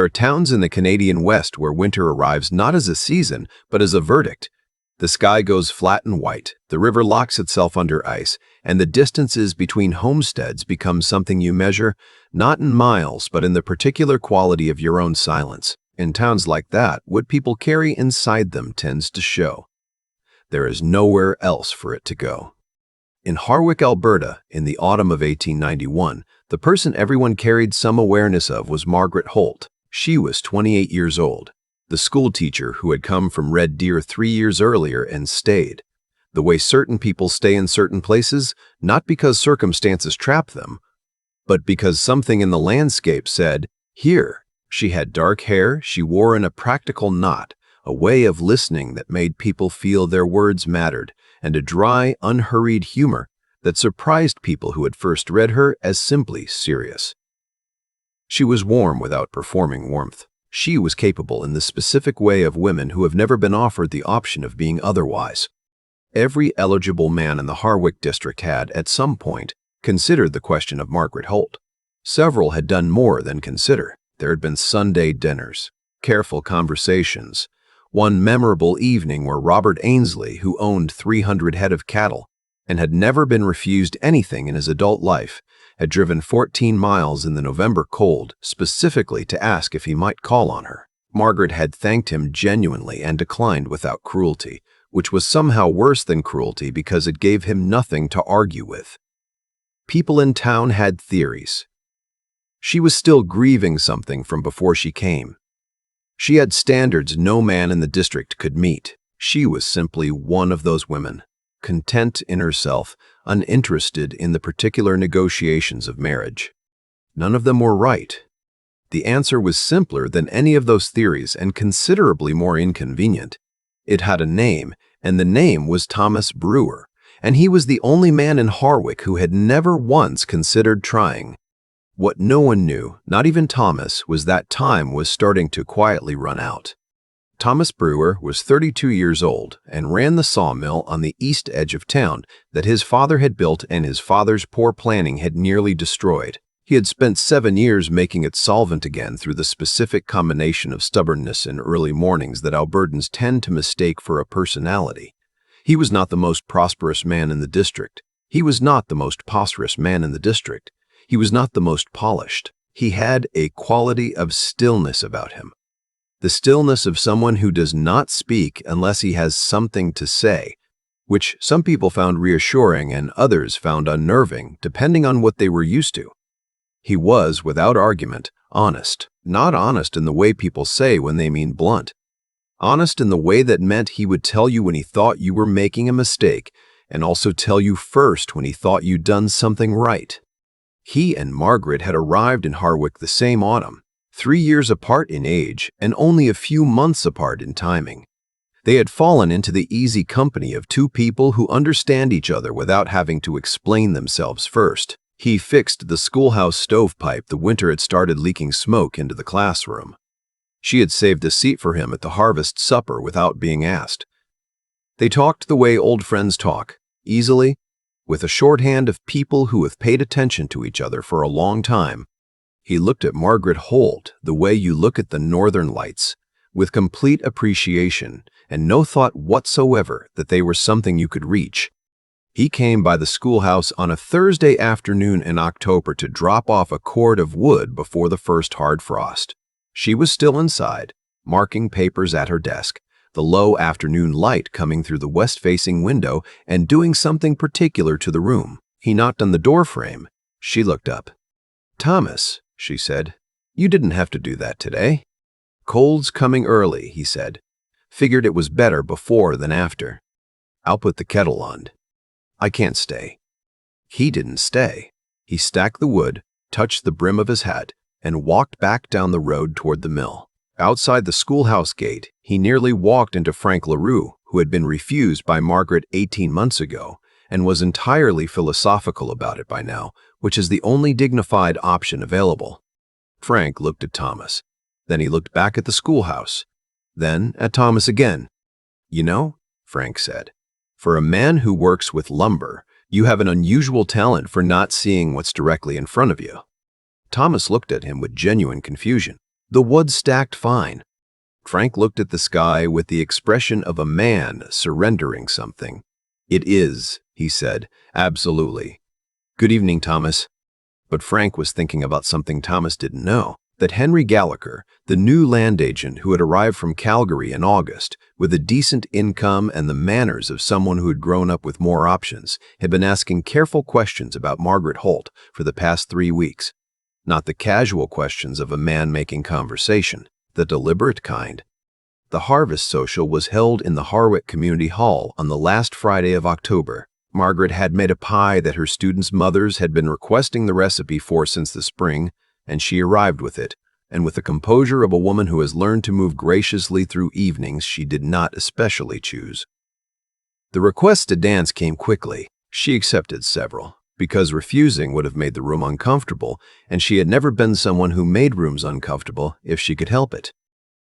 There are towns in the Canadian West where winter arrives not as a season, but as a verdict. The sky goes flat and white, the river locks itself under ice, and the distances between homesteads become something you measure, not in miles, but in the particular quality of your own silence. In towns like that, what people carry inside them tends to show. There is nowhere else for it to go. In Harwick, Alberta, in the autumn of 1891, the person everyone carried some awareness of was Margaret Holt. She was 28 years old, the schoolteacher who had come from Red Deer 3 years earlier and stayed. The way certain people stay in certain places, not because circumstances trap them, but because something in the landscape said, here. She had dark hair she wore in a practical knot, a way of listening that made people feel their words mattered, and a dry, unhurried humor that surprised people who had first read her as simply serious. She was warm without performing warmth. She was capable in the specific way of women who have never been offered the option of being otherwise. Every eligible man in the Harwick district had, at some point, considered the question of Margaret Holt. Several had done more than consider. There had been Sunday dinners, careful conversations, one memorable evening where Robert Ainsley, who owned 300 head of cattle and had never been refused anything in his adult life, had driven 14 miles in the November cold specifically to ask if he might call on her. Margaret had thanked him genuinely and declined without cruelty, which was somehow worse than cruelty because it gave him nothing to argue with. People in town had theories. She was still grieving something from before she came. She had standards no man in the district could meet. She was simply one of those women, content in herself, uninterested in the particular negotiations of marriage. None of them were right. The answer was simpler than any of those theories and considerably more inconvenient. It had a name, and the name was Thomas Brewer, and he was the only man in Harwick who had never once considered trying. What no one knew, not even Thomas, was that time was starting to quietly run out. Thomas Brewer was 32 years old and ran the sawmill on the east edge of town that his father had built and his father's poor planning had nearly destroyed. He had spent 7 years making it solvent again through the specific combination of stubbornness and early mornings that Albertans tend to mistake for a personality. He was not the most prosperous man in the district. He was not the most prosperous man in the district. He was not the most polished. He had a quality of stillness about him. The stillness of someone who does not speak unless he has something to say, which some people found reassuring and others found unnerving, depending on what they were used to. He was, without argument, honest. Not honest in the way people say when they mean blunt. Honest in the way that meant he would tell you when he thought you were making a mistake, and also tell you first when he thought you'd done something right. He and Margaret had arrived in Harwick the same autumn, 3 years apart in age and only a few months apart in timing. They had fallen into the easy company of two people who understand each other without having to explain themselves first. He fixed the schoolhouse stovepipe the winter it started leaking smoke into the classroom. She had saved a seat for him at the harvest supper without being asked. They talked the way old friends talk, easily, with a shorthand of people who have paid attention to each other for a long time. He looked at Margaret Holt the way you look at the northern lights, with complete appreciation and no thought whatsoever that they were something you could reach. He came by the schoolhouse on a Thursday afternoon in October to drop off a cord of wood before the first hard frost. She was still inside, marking papers at her desk, the low afternoon light coming through the west-facing window and doing something particular to the room. He knocked on the door frame. She looked up. "Thomas," she said, "you didn't have to do that today." "Cold's coming early," he said. "Figured it was better before than after. I'll put the kettle on." "I can't stay." He didn't stay. He stacked the wood, touched the brim of his hat, and walked back down the road toward the mill. Outside the schoolhouse gate, he nearly walked into Frank LaRue, who had been refused by Margaret 18 months ago, and was entirely philosophical about it by now, which is the only dignified option available. Frank looked at Thomas. Then he looked back at the schoolhouse. Then at Thomas again. "You know," Frank said, "for a man who works with lumber, you have an unusual talent for not seeing what's directly in front of you." Thomas looked at him with genuine confusion. The wood stacked fine. Frank looked at the sky with the expression of a man surrendering something. It is, he said, absolutely. Good evening, Thomas. But Frank was thinking about something Thomas didn't know, that Henry Gallagher, the new land agent who had arrived from Calgary in August, with a decent income and the manners of someone who had grown up with more options, had been asking careful questions about Margaret Holt for the past 3 weeks. Not the casual questions of a man making conversation, the deliberate kind. The harvest social was held in the Harwick Community Hall on the last Friday of October. Margaret had made a pie that her students' mothers had been requesting the recipe for since the spring, and she arrived with it, and with the composure of a woman who has learned to move graciously through evenings she did not especially choose. The requests to dance came quickly. She accepted several, because refusing would have made the room uncomfortable, and she had never been someone who made rooms uncomfortable if she could help it.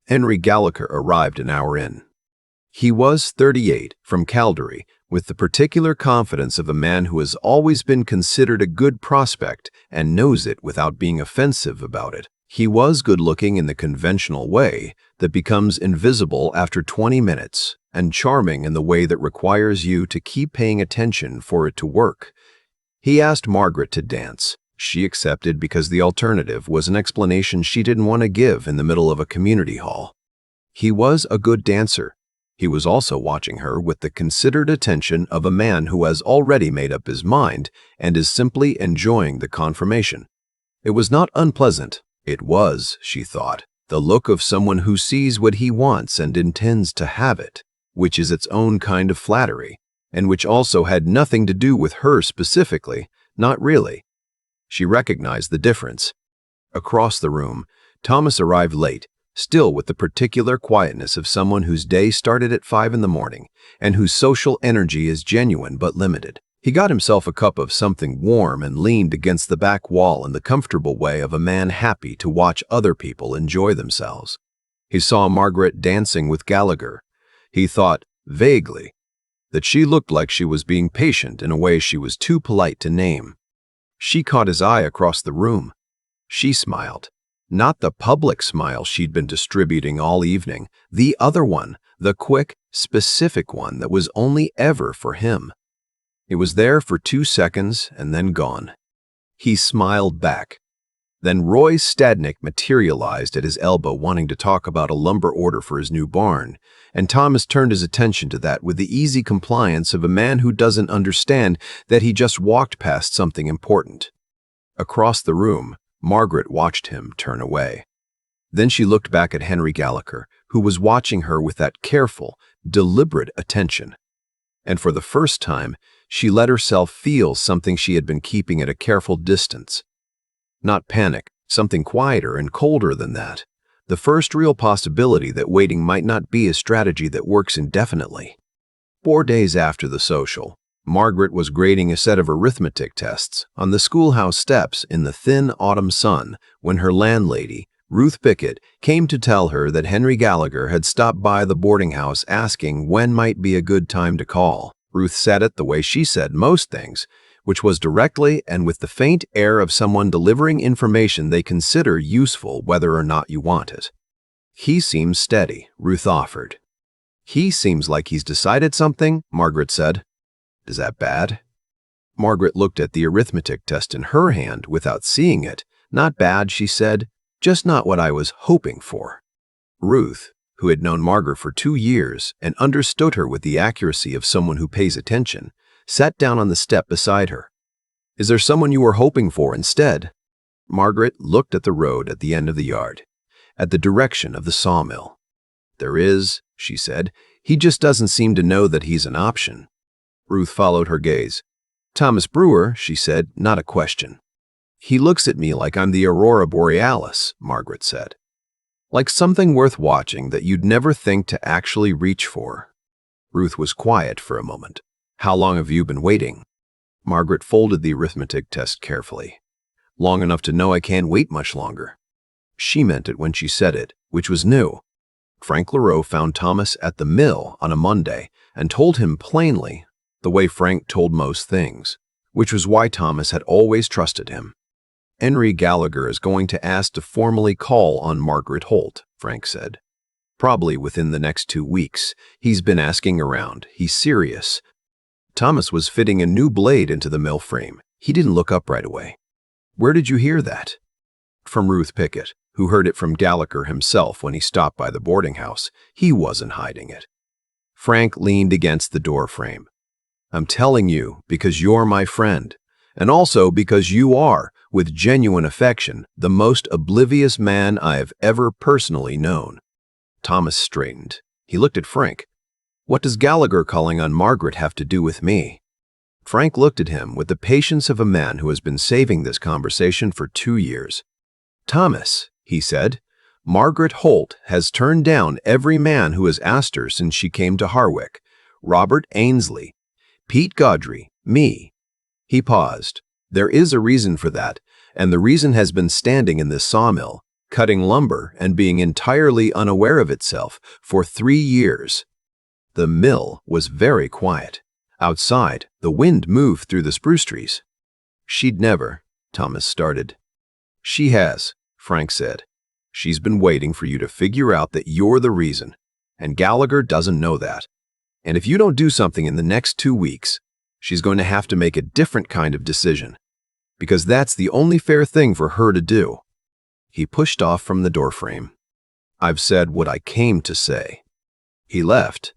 Henry Gallagher arrived an hour in. He was 38, from Calgary, with the particular confidence of a man who has always been considered a good prospect and knows it without being offensive about it. He was good-looking in the conventional way that becomes invisible after 20 minutes, and charming in the way that requires you to keep paying attention for it to work. He asked Margaret to dance. She accepted because the alternative was an explanation she didn't want to give in the middle of a community hall. He was a good dancer. He was also watching her with the considered attention of a man who has already made up his mind and is simply enjoying the confirmation. It was not unpleasant. It was, she thought, the look of someone who sees what he wants and intends to have it, which is its own kind of flattery, and which also had nothing to do with her specifically, not really. She recognized the difference. Across the room, Thomas arrived late, still with the particular quietness of someone whose day started at 5 in the morning and whose social energy is genuine but limited. He got himself a cup of something warm and leaned against the back wall in the comfortable way of a man happy to watch other people enjoy themselves. He saw Margaret dancing with Gallagher. He thought, vaguely, that she looked like she was being patient in a way she was too polite to name. She caught his eye across the room. She smiled. Not the public smile she'd been distributing all evening, the other one, the quick, specific one that was only ever for him. It was there for 2 seconds and then gone. He smiled back. Then Roy Stadnick materialized at his elbow wanting to talk about a lumber order for his new barn, and Thomas turned his attention to that with the easy compliance of a man who doesn't understand that he just walked past something important. Across the room, Margaret watched him turn away. Then she looked back at Henry Gallagher, who was watching her with that careful, deliberate attention. And for the first time, she let herself feel something she had been keeping at a careful distance. Not panic, something quieter and colder than that. The first real possibility that waiting might not be a strategy that works indefinitely. 4 days after the social, Margaret was grading a set of arithmetic tests on the schoolhouse steps in the thin autumn sun when her landlady, Ruth Pickett, came to tell her that Henry Gallagher had stopped by the boarding house asking when might be a good time to call. Ruth said it the way she said most things, which was directly and with the faint air of someone delivering information they consider useful whether or not you want it. He seems steady, Ruth offered. He seems like he's decided something, Margaret said. Is that bad? Margaret looked at the arithmetic test in her hand without seeing it. Not bad, she said, just not what I was hoping for. Ruth, who had known Margaret for 2 years and understood her with the accuracy of someone who pays attention, sat down on the step beside her. Is there someone you were hoping for instead? Margaret looked at the road at the end of the yard, at the direction of the sawmill. There is, she said. He just doesn't seem to know that he's an option. Ruth followed her gaze. Thomas Brewer, she said, not a question. He looks at me like I'm the Aurora Borealis, Margaret said. Like something worth watching that you'd never think to actually reach for. Ruth was quiet for a moment. How long have you been waiting? Margaret folded the arithmetic test carefully. Long enough to know I can't wait much longer. She meant it when she said it, which was new. Frank LaRoe found Thomas at the mill on a Monday and told him plainly, the way Frank told most things, which was why Thomas had always trusted him. Henry Gallagher is going to ask to formally call on Margaret Holt, Frank said. Probably within the next 2 weeks. He's been asking around. He's serious. Thomas was fitting a new blade into the mill frame. He didn't look up right away. Where did you hear that? From Ruth Pickett, who heard it from Gallagher himself when he stopped by the boarding house. He wasn't hiding it. Frank leaned against the door frame. I'm telling you because you're my friend, and also because you are, with genuine affection, the most oblivious man I have ever personally known. Thomas straightened. He looked at Frank. What does Gallagher calling on Margaret have to do with me? Frank looked at him with the patience of a man who has been saving this conversation for 2 years. Thomas, he said, Margaret Holt has turned down every man who has asked her since she came to Harwick. Robert Ainsley, Pete Gaudry, me. He paused. There is a reason for that, and the reason has been standing in this sawmill, cutting lumber and being entirely unaware of itself for 3 years. The mill was very quiet. Outside, the wind moved through the spruce trees. She'd never, Thomas started. She has, Frank said. She's been waiting for you to figure out that you're the reason, and Gallagher doesn't know that. And if you don't do something in the next 2 weeks, she's going to have to make a different kind of decision, because that's the only fair thing for her to do. He pushed off from the doorframe. I've said what I came to say. He left.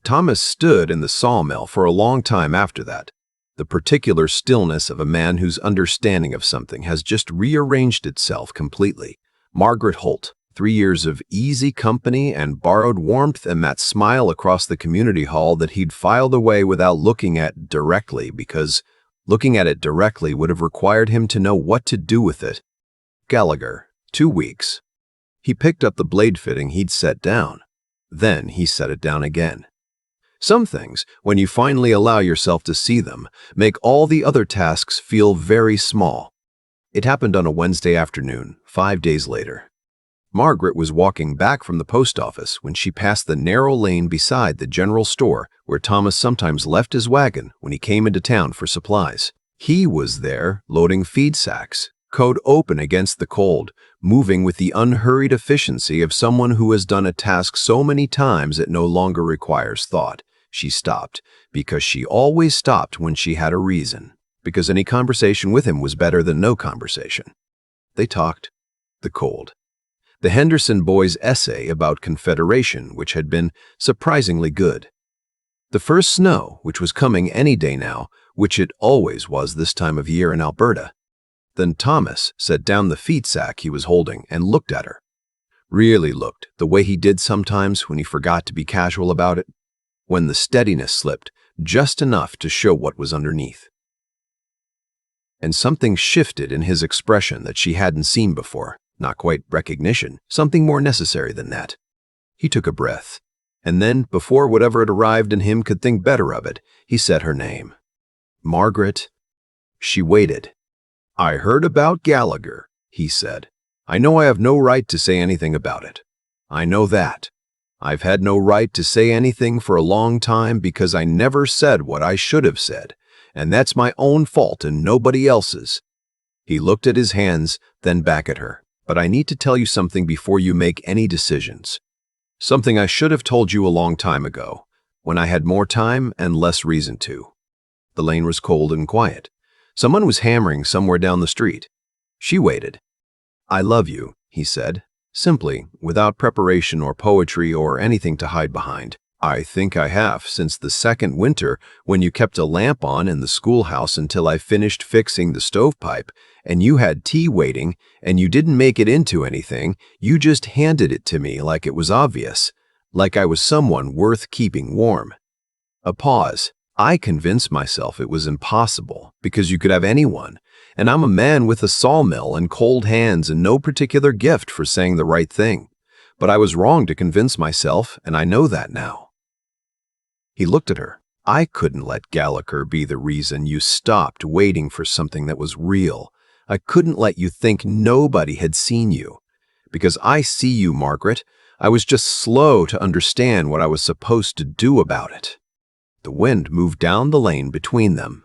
Thomas stood in the sawmill for a long time after that, the particular stillness of a man whose understanding of something has just rearranged itself completely. Margaret Holt, 3 years of easy company and borrowed warmth and that smile across the community hall that he'd filed away without looking at directly, because looking at it directly would have required him to know what to do with it. Gallagher, 2 weeks. He picked up the blade fitting he'd set down. Then he set it down again. Some things, when you finally allow yourself to see them, make all the other tasks feel very small. It happened on a Wednesday afternoon, 5 days later. Margaret was walking back from the post office when she passed the narrow lane beside the general store where Thomas sometimes left his wagon when he came into town for supplies. He was there, loading feed sacks, coat open against the cold, moving with the unhurried efficiency of someone who has done a task so many times it no longer requires thought. She stopped, because she always stopped when she had a reason, because any conversation with him was better than no conversation. They talked. The cold. The Henderson boys' essay about Confederation, which had been surprisingly good. The first snow, which was coming any day now, which it always was this time of year in Alberta. Then Thomas set down the feed sack he was holding and looked at her. Really looked, the way he did sometimes when he forgot to be casual about it, when the steadiness slipped just enough to show what was underneath. And something shifted in his expression that she hadn't seen before. Not quite recognition, something more necessary than that. He took a breath, and then, before whatever had arrived in him could think better of it, he said her name. Margaret. She waited. I heard about Gallagher, he said. I know I have no right to say anything about it. I know that. I've had no right to say anything for a long time because I never said what I should have said, and that's my own fault and nobody else's. He looked at his hands, then back at her. But I need to tell you something before you make any decisions. Something I should have told you a long time ago, when I had more time and less reason to. The lane was cold and quiet. Someone was hammering somewhere down the street. She waited. I love you, he said, simply, without preparation or poetry or anything to hide behind. I think I have since the second winter when you kept a lamp on in the schoolhouse until I finished fixing the stovepipe, and you had tea waiting, and you didn't make it into anything, you just handed it to me like it was obvious, like I was someone worth keeping warm. A pause. I convinced myself it was impossible, because you could have anyone, and I'm a man with a sawmill and cold hands and no particular gift for saying the right thing. But I was wrong to convince myself, and I know that now. He looked at her. I couldn't let Gallagher be the reason you stopped waiting for something that was real. I couldn't let you think nobody had seen you. Because I see you, Margaret. I was just slow to understand what I was supposed to do about it. The wind moved down the lane between them.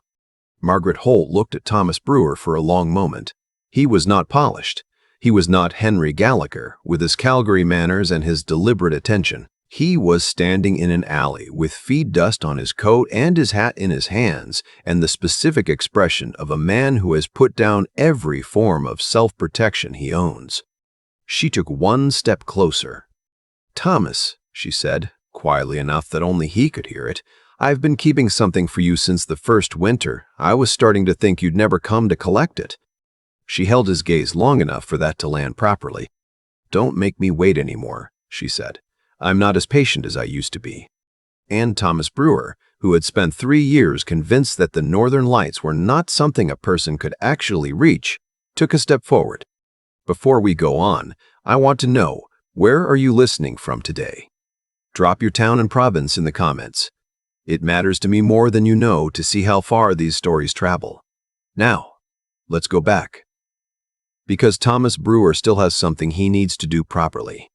Margaret Holt looked at Thomas Brewer for a long moment. He was not polished. He was not Henry Gallagher, with his Calgary manners and his deliberate attention. He was standing in an alley with feed dust on his coat and his hat in his hands, and the specific expression of a man who has put down every form of self-protection he owns. She took one step closer. "Thomas," she said, quietly enough that only he could hear it, "I've been keeping something for you since the first winter. I was starting to think you'd never come to collect it." She held his gaze long enough for that to land properly. "Don't make me wait anymore," she said. "I'm not as patient as I used to be." And Thomas Brewer, who had spent 3 years convinced that the Northern Lights were not something a person could actually reach, took a step forward. "Before we go on, I want to know, where are you listening from today? Drop your town and province in the comments. It matters to me more than you know to see how far these stories travel. Now, let's go back. Because Thomas Brewer still has something he needs to do properly.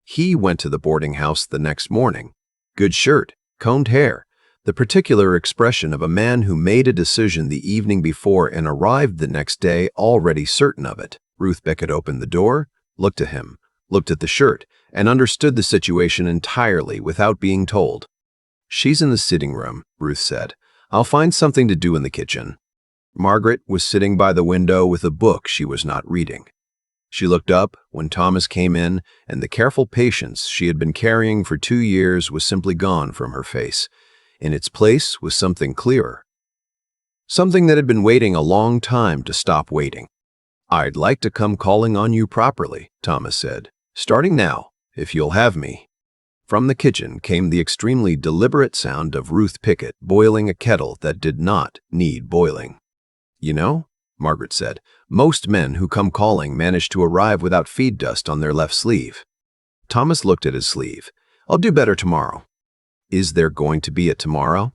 He went to the boarding house the next morning. Good shirt, combed hair, the particular expression of a man who made a decision the evening before and arrived the next day already certain of it. Ruth Beckett opened the door, looked at him, looked at the shirt, and understood the situation entirely without being told. "She's in the sitting room," Ruth said. "I'll find something to do in the kitchen." Margaret was sitting by the window with a book she was not reading. She looked up when Thomas came in, and the careful patience she had been carrying for 2 years was simply gone from her face. In its place was something clearer. Something that had been waiting a long time to stop waiting. "I'd like to come calling on you properly," Thomas said. "Starting now, if you'll have me." From the kitchen came the extremely deliberate sound of Ruth Pickett boiling a kettle that did not need boiling. "You know," Margaret said, "most men who come calling manage to arrive without feed dust on their left sleeve." Thomas looked at his sleeve. "I'll do better tomorrow." "Is there going to be a tomorrow?"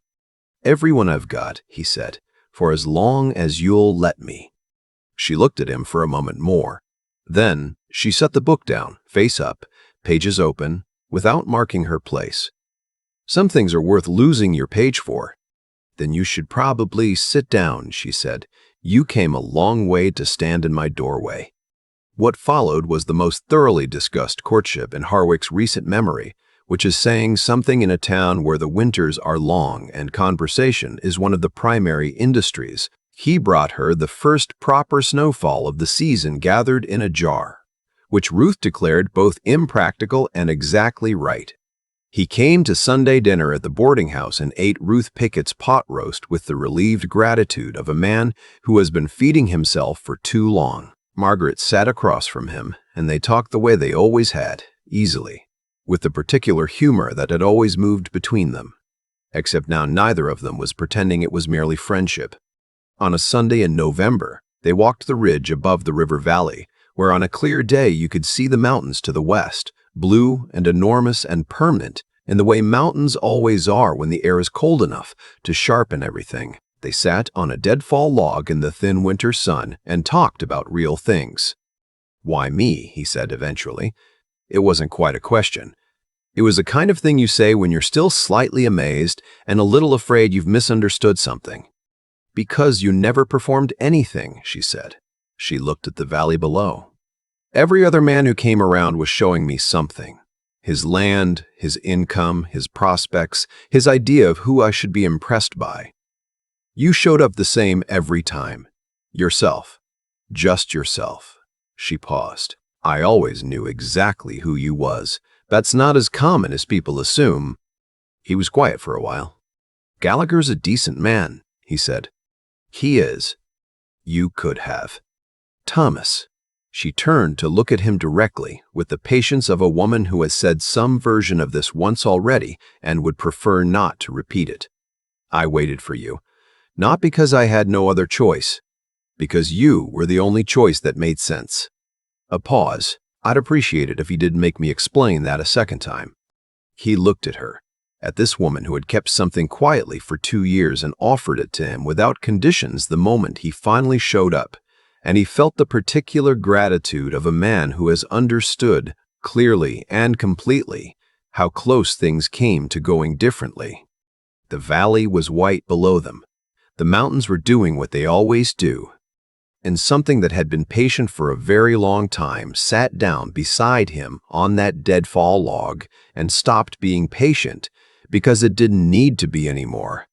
"Everyone I've got," he said, "for as long as you'll let me." She looked at him for a moment more. Then she set the book down, face up, pages open, without marking her place. "Some things are worth losing your page for." "Then you should probably sit down," she said. "You came a long way to stand in my doorway." What followed was the most thoroughly discussed courtship in Harwick's recent memory, which is saying something in a town where the winters are long and conversation is one of the primary industries. He brought her the first proper snowfall of the season gathered in a jar, which Ruth declared both impractical and exactly right. He came to Sunday dinner at the boarding house and ate Ruth Pickett's pot roast with the relieved gratitude of a man who has been feeding himself for too long. Margaret sat across from him, and they talked the way they always had, easily, with the particular humor that had always moved between them. Except now neither of them was pretending it was merely friendship. On a Sunday in November, they walked the ridge above the river valley, where on a clear day you could see the mountains to the west, blue and enormous and permanent in the way mountains always are when the air is cold enough to sharpen everything. They sat on a deadfall log in the thin winter sun and talked about real things. "Why me?" he said eventually. It wasn't quite a question. It was the kind of thing you say when you're still slightly amazed and a little afraid you've misunderstood something. "Because you never performed anything," she said. She looked at the valley below. "Every other man who came around was showing me something. His land, his income, his prospects, his idea of who I should be impressed by. You showed up the same every time. Yourself. Just yourself." She paused. "I always knew exactly who you was. That's not as common as people assume." He was quiet for a while. "Gallagher's a decent man," he said. "He is. You could have." "Thomas." She turned to look at him directly, with the patience of a woman who has said some version of this once already and would prefer not to repeat it. "I waited for you. Not because I had no other choice. Because you were the only choice that made sense." A pause. "I'd appreciate it if you didn't make me explain that a second time." He looked at her, at this woman who had kept something quietly for 2 years and offered it to him without conditions the moment he finally showed up. And he felt the particular gratitude of a man who has understood, clearly and completely, how close things came to going differently. The valley was white below them. The mountains were doing what they always do. and something that had been patient for a very long time sat down beside him on that deadfall log and stopped being patient because it didn't need to be anymore.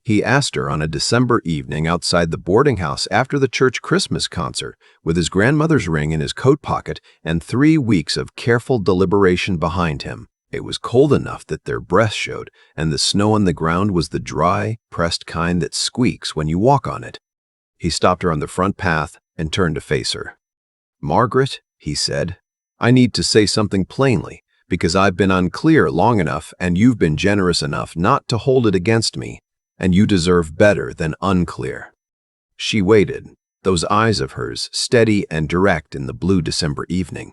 He asked her on a December evening outside the boarding house after the church Christmas concert, with his grandmother's ring in his coat pocket and 3 weeks of careful deliberation behind him. It was cold enough that their breath showed, and the snow on the ground was the dry, pressed kind that squeaks when you walk on it. He stopped her on the front path and turned to face her. "Margaret," he said, "I need to say something plainly, because I've been unclear long enough and you've been generous enough not to hold it against me, and you deserve better than unclear." She waited, those eyes of hers steady and direct in the blue December evening.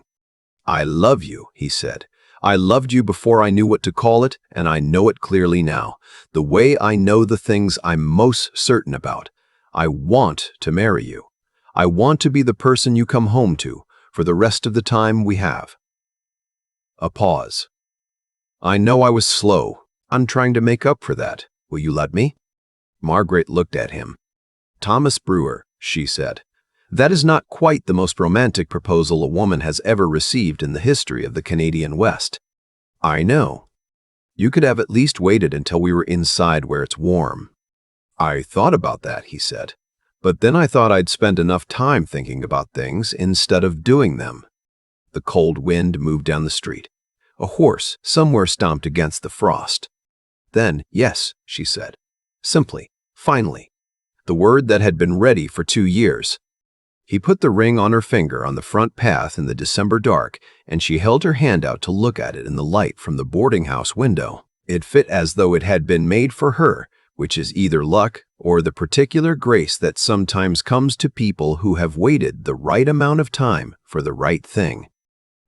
"I love you," he said. "I loved you before I knew what to call it, and I know it clearly now, the way I know the things I'm most certain about. I want to marry you. I want to be the person you come home to for the rest of the time we have." A pause. "I know I was slow. I'm trying to make up for that. Will you let me?" Margaret looked at him. "Thomas Brewer," she said, "that is not quite the most romantic proposal a woman has ever received in the history of the Canadian West. I know. You could have at least waited until we were inside where it's warm." "I thought about that," he said, "but then I thought I'd spend enough time thinking about things instead of doing them." The cold wind moved down the street. A horse somewhere stomped against the frost. "Then, yes," she said, simply, finally, the word that had been ready for 2 years. He put the ring on her finger on the front path in the December dark, and she held her hand out to look at it in the light from the boarding house window. It fit as though it had been made for her, which is either luck or the particular grace that sometimes comes to people who have waited the right amount of time for the right thing.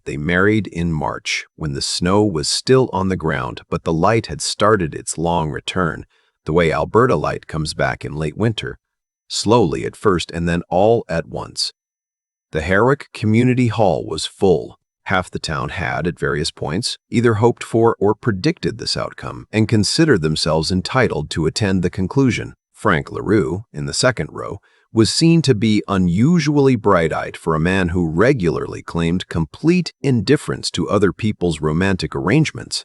They married in March, when the snow was still on the ground, but the light had started its long return, the way Alberta light comes back in late winter, slowly at first and then all at once. The Herrick Community Hall was full. Half the town had, at various points, either hoped for or predicted this outcome and considered themselves entitled to attend the conclusion. Frank LaRue, in the second row, was seen to be unusually bright-eyed for a man who regularly claimed complete indifference to other people's romantic arrangements.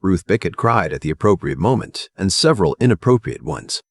Ruth Bickett cried at the appropriate moment, and several inappropriate ones.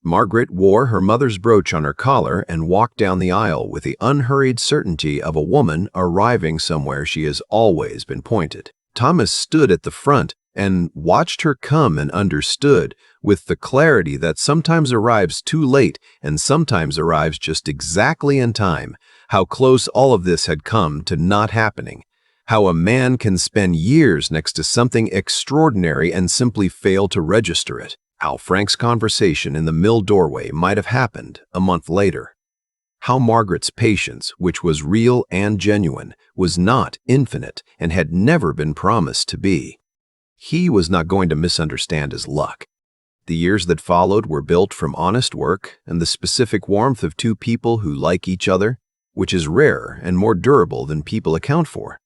Margaret wore her mother's brooch on her collar and walked down the aisle with the unhurried certainty of a woman arriving somewhere she has always been pointed. Thomas stood at the front and watched her come and understood, with the clarity that sometimes arrives too late and sometimes arrives just exactly in time, how close all of this had come to not happening, how a man can spend years next to something extraordinary and simply fail to register it. How Frank's conversation in the mill doorway might have happened a month later. How Margaret's patience, which was real and genuine, was not infinite and had never been promised to be. He was not going to misunderstand his luck. The years that followed were built from honest work and the specific warmth of two people who like each other, which is rarer and more durable than people account for.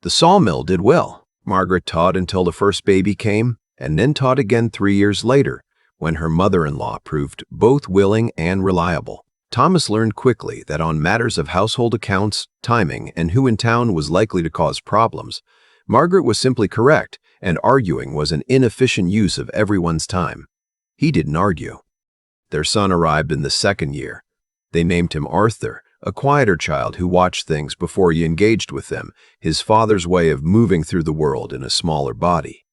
The sawmill did well. Margaret taught until the first baby came, and then taught again 3 years later, when her mother-in-law proved both willing and reliable. Thomas learned quickly that on matters of household accounts, timing, and who in town was likely to cause problems, Margaret was simply correct, and arguing was an inefficient use of everyone's time. He didn't argue. Their son arrived in the second year. They named him Arthur, a quieter child who watched things before he engaged with them, his father's way of moving through the world in a smaller body.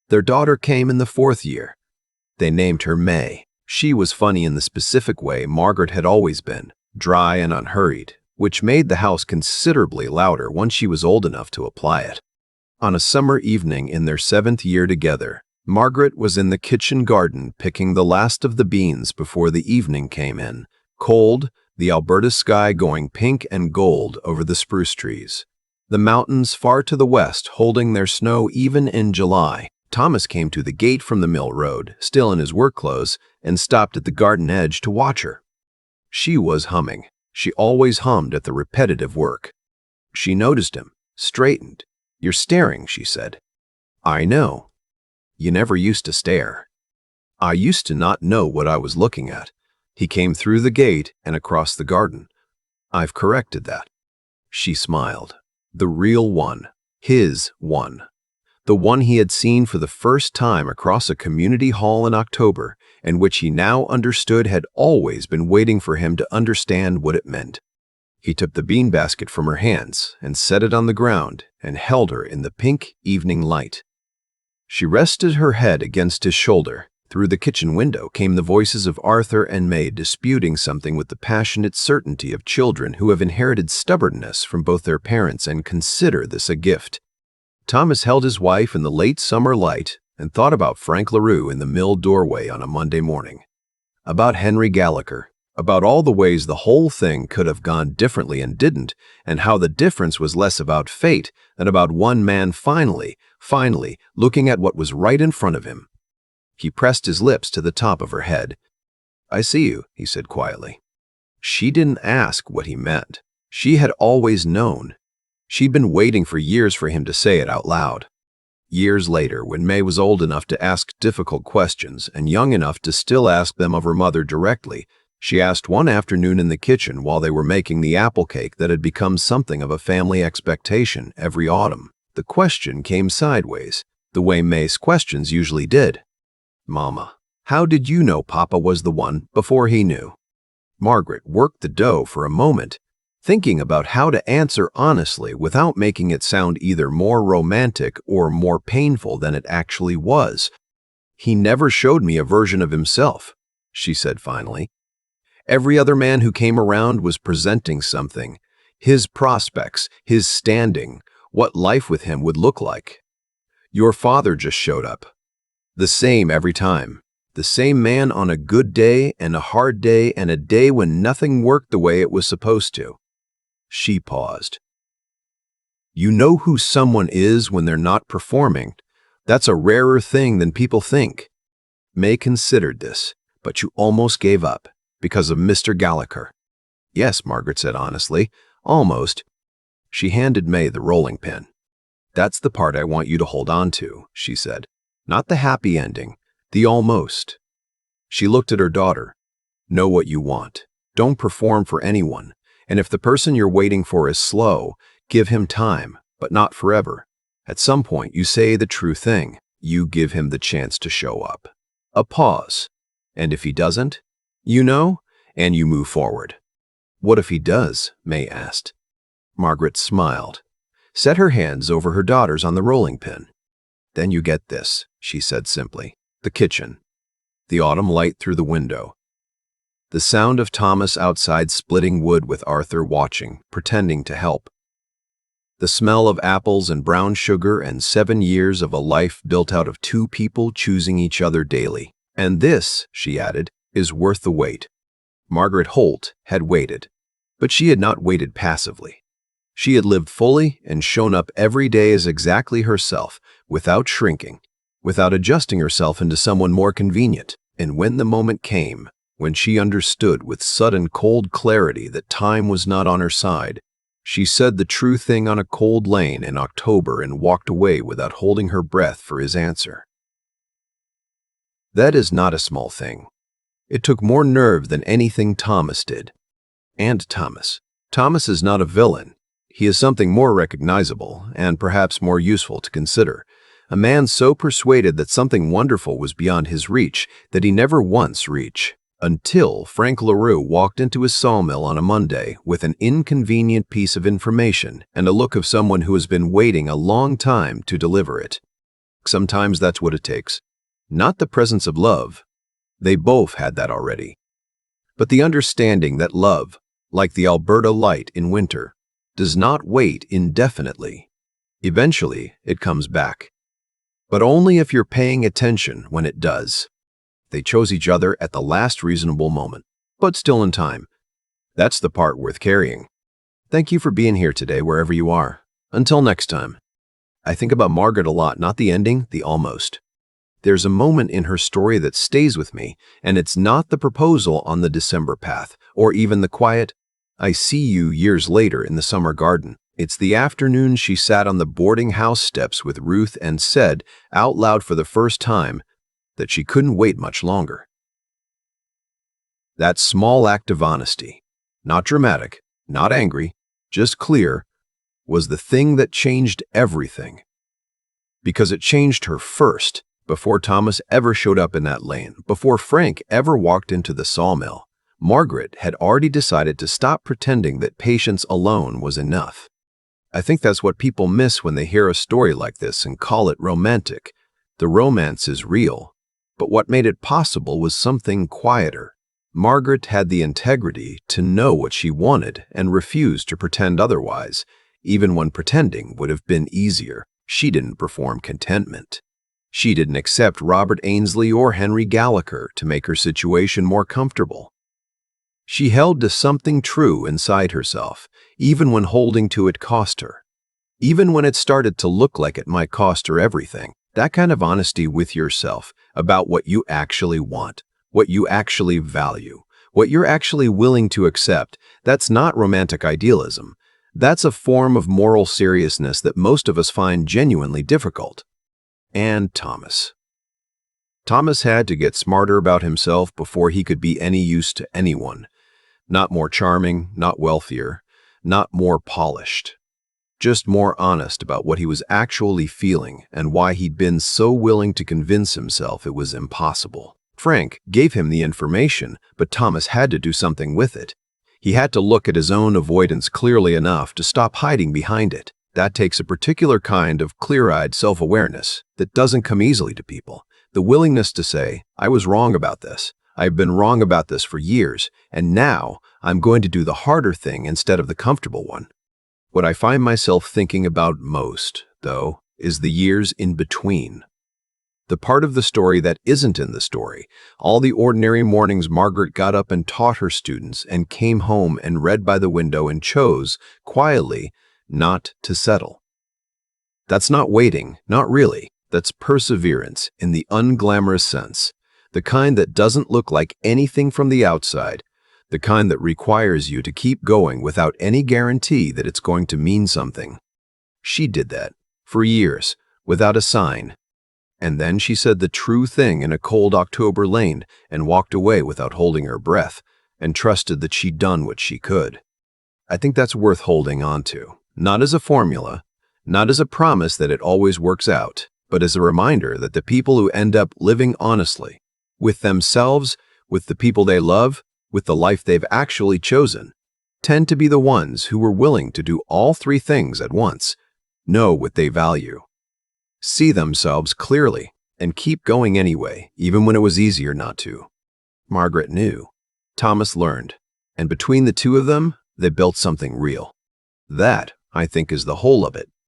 Their daughter came in the 4th year. They named her May. She was funny in the specific way Margaret had always been, dry and unhurried, which made the house considerably louder once she was old enough to apply it. On a summer evening in their 7th year together, Margaret was in the kitchen garden picking the last of the beans before the evening came in, cold, the Alberta sky going pink and gold over the spruce trees. The mountains far to the west holding their snow even in July. Thomas came to the gate from the mill road, still in his work clothes, and stopped at the garden edge to watch her. She was humming. She always hummed at the repetitive work. She noticed him, straightened. "You're staring," she said. "I know. You never used to stare." "I used to not know what I was looking at." He came through the gate and across the garden. I've corrected that. She smiled. The real one. His one. The one he had seen for the first time across a community hall in October, and which he now understood had always been waiting for him to understand what it meant. He took the bean basket from her hands and set it on the ground and held her in the pink evening light. She rested her head against his shoulder. Through the kitchen window came the voices of Arthur and May disputing something with the passionate certainty of children who have inherited stubbornness from both their parents and consider this a gift. Thomas held his wife in the late summer light and thought about Frank LaRue in the mill doorway on a Monday morning. About Henry Gallagher, about all the ways the whole thing could have gone differently and didn't, and how the difference was less about fate than about one man finally looking at what was right in front of him. He pressed his lips to the top of her head. "I see you," he said quietly. She didn't ask what he meant. She had always known. She'd been waiting for years for him to say it out loud. Years later, when May was old enough to ask difficult questions and young enough to still ask them of her mother directly, she asked one afternoon in the kitchen while they were making the apple cake that had become something of a family expectation every autumn. The question came sideways, the way May's questions usually did. "Mama, how did you know Papa was the one before he knew?" Margaret worked the dough for a moment, thinking about how to answer honestly without making it sound either more romantic or more painful than it actually was. "He never showed me a version of himself," she said finally. "Every other man who came around was presenting something, his prospects, his standing, what life with him would look like. Your father just showed up. The same every time. The same man on a good day and a hard day and a day when nothing worked the way it was supposed to." She paused. "You know who someone is when they're not performing. That's a rarer thing than people think." May considered this, but you almost gave up because of Mr. Gallagher. "Yes," Margaret said honestly, "almost." She handed May the rolling pin. "That's the part I want you to hold on to," she said. "Not the happy ending, the almost." She looked at her daughter. "Know what you want. Don't perform for anyone. And if the person you're waiting for is slow, give him time, but not forever. At some point, you say the true thing. You give him the chance to show up." A pause. "And if he doesn't?" "You know, and you move forward." "What if he does?" May asked. Margaret smiled, set her hands over her daughter's on the rolling pin. "Then you get this," she said simply. The kitchen. The autumn light through the window. The sound of Thomas outside splitting wood with Arthur watching, pretending to help. The smell of apples and brown sugar and 7 years of a life built out of 2 people choosing each other daily. "And this," she added, "is worth the wait." Margaret Holt had waited, but she had not waited passively. She had lived fully and shown up every day as exactly herself, without shrinking, without adjusting herself into someone more convenient. And when the moment came, when she understood with sudden cold clarity that time was not on her side, she said the true thing on a cold lane in October and walked away without holding her breath for his answer. That is not a small thing. It took more nerve than anything Thomas did. And Thomas. Thomas is not a villain. He is something more recognizable and perhaps more useful to consider. A man so persuaded that something wonderful was beyond his reach that he never once reached. Until Frank LaRue walked into his sawmill on a Monday with an inconvenient piece of information and a look of someone who has been waiting a long time to deliver it. Sometimes that's what it takes. Not the presence of love. They both had that already. But the understanding that love, like the Alberta light in winter, does not wait indefinitely. Eventually, it comes back. But only if you're paying attention when it does. They chose each other at the last reasonable moment, but still in time. That's the part worth carrying. Thank you for being here today, wherever you are. Until next time. I think about Margaret a lot, not the ending, the almost. There's a moment in her story that stays with me, and it's not the proposal on the December path, or even the quiet, "I see you" years later in the summer garden. It's the afternoon she sat on the boarding house steps with Ruth and said, out loud for the first time, that she couldn't wait much longer. That small act of honesty, not dramatic, not angry, just clear, was the thing that changed everything. Because it changed her first, before Thomas ever showed up in that lane, before Frank ever walked into the sawmill. Margaret had already decided to stop pretending that patience alone was enough. I think that's what people miss when they hear a story like this and call it romantic. The romance is real, but what made it possible was something quieter. Margaret had the integrity to know what she wanted and refused to pretend otherwise, even when pretending would have been easier. She didn't perform contentment. She didn't accept Robert Ainsley or Henry Gallagher to make her situation more comfortable. She held to something true inside herself, even when holding to it cost her. Even when it started to look like it might cost her everything. That kind of honesty with yourself about what you actually want, what you actually value, what you're actually willing to accept, that's not romantic idealism. That's a form of moral seriousness that most of us find genuinely difficult. And Thomas. Thomas had to get smarter about himself before he could be any use to anyone. Not more charming, not wealthier, not more polished. Just more honest about what he was actually feeling and why he'd been so willing to convince himself it was impossible. Frank gave him the information, but Thomas had to do something with it. He had to look at his own avoidance clearly enough to stop hiding behind it. That takes a particular kind of clear-eyed self-awareness that doesn't come easily to people. The willingness to say, I was wrong about this. I've been wrong about this for years, and now I'm going to do the harder thing instead of the comfortable one. What I find myself thinking about most, though, is the years in between. The part of the story that isn't in the story, all the ordinary mornings Margaret got up and taught her students and came home and read by the window and chose, quietly, not to settle. That's not waiting, not really. That's perseverance in the unglamorous sense, the kind that doesn't look like anything from the outside, the kind that requires you to keep going without any guarantee that it's going to mean something. She did that, for years, without a sign. And then she said the true thing in a cold October lane and walked away without holding her breath, and trusted that she'd done what she could. I think that's worth holding on to, not as a formula, not as a promise that it always works out, but as a reminder that the people who end up living honestly, with themselves, with the people they love, with the life they've actually chosen, tend to be the ones who were willing to do all three things at once, know what they value, see themselves clearly, and keep going anyway, even when it was easier not to. Margaret knew. Thomas learned. And between the two of them, they built something real. That, I think, is the whole of it.